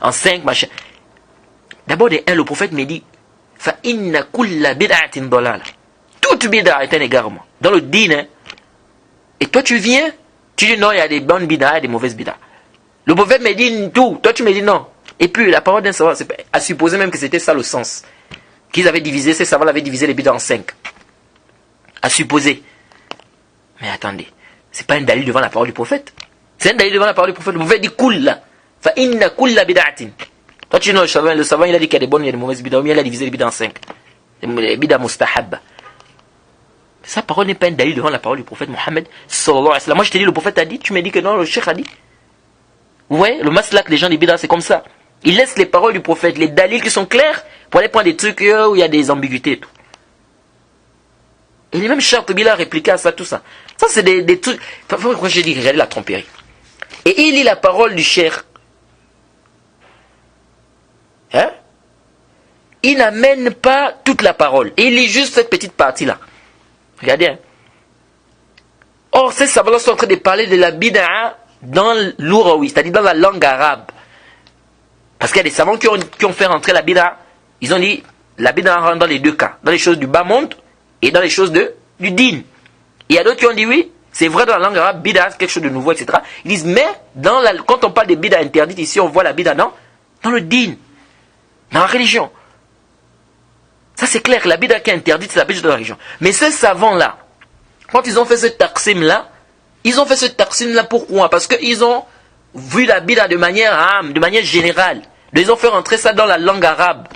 en 5, machin. D'abord, le prophète me dit, fa inna kulla bid'atin dalala. Toute bid'a est un égarement. Dans le din, hein. Et toi tu viens, tu dis non, il y a des bonnes bid'a, il y a des mauvaises bid'a. Le prophète me dit tout, toi tu me dis non. Et puis la parole d'un savant, c'est à supposer même que c'était ça le sens. Qu'ils avaient divisé, ces savants avaient divisé les bid'a en 5. À supposer. Mais attendez, c'est pas un dalil devant la parole du prophète. C'est un dalil devant la parole du prophète. Le prophète dit kulla. Fa inna kulla bid'atin. Toi tu dis non, le savant il a dit qu'il y a des bonnes, il y a des mauvaises bid'a, mais il a divisé les bid'a en 5. Les bid'a mustahab. Sa parole n'est pas un dalil devant la parole du prophète Mohammed sallallahu alayhi wa sallam. Moi je t'ai dit, le prophète a dit, tu m'as dit que non, le cheikh a dit. Vous voyez, le maslak, les gens des bid'a, c'est comme ça. Ils laissent les paroles du prophète, les dalils qui sont clairs, pour aller prendre des trucs où il y a des ambiguïtés et tout. Et les mêmes Cheikh Bilal a répliqué à ça, tout ça. Ça c'est des trucs. Pourquoi j'ai dit, regardez la tromperie. Et il lit la parole du cheikh. Hein? Il n'amène pas toute la parole. Il lit juste cette petite partie-là. Regardez. Hein. Or, ces savants sont en train de parler de la bid'a dans l'ouraoui, c'est-à-dire dans la langue arabe. Parce qu'il y a des savants qui ont fait rentrer la bid'a. Ils ont dit, la bid'a rentre dans les deux cas. Dans les choses du bas monde et dans les choses du din. Il y a d'autres qui ont dit oui, c'est vrai dans la langue arabe, bid'a, c'est quelque chose de nouveau, etc. Ils disent, mais quand on parle de bid'a interdite, ici on voit la bid'a dans le din, dans la religion. Ça c'est clair, la bid'a qui est interdite, c'est la bid'a de la religion. Mais ces savants-là, quand ils ont fait ce taqsim-là, pourquoi? Parce qu'ils ont vu la bid'a de manière générale. Ils ont fait rentrer ça dans la langue arabe.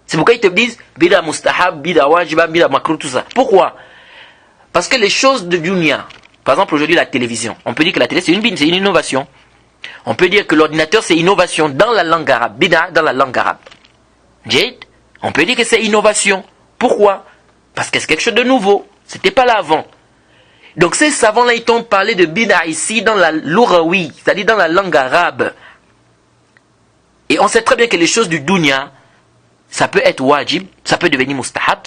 C'est pourquoi ils te disent bid'a mustahab, bid'a wajiba, bid'a makruh, tout ça. Pourquoi? Parce que les choses de dunya, par exemple aujourd'hui la télévision, on peut dire que la télé c'est une innovation. On peut dire que l'ordinateur c'est innovation dans la langue arabe, bid'a dans la langue arabe. Jade, on peut dire que c'est innovation. Pourquoi? Parce que c'est quelque chose de nouveau. C'était pas là avant. Donc ces savants-là, ils t'ont parlé de bid'a ici dans la l'ouraoui, c'est-à-dire dans la langue arabe. Et on sait très bien que les choses du dunya, ça peut être wajib, ça peut devenir mustahab.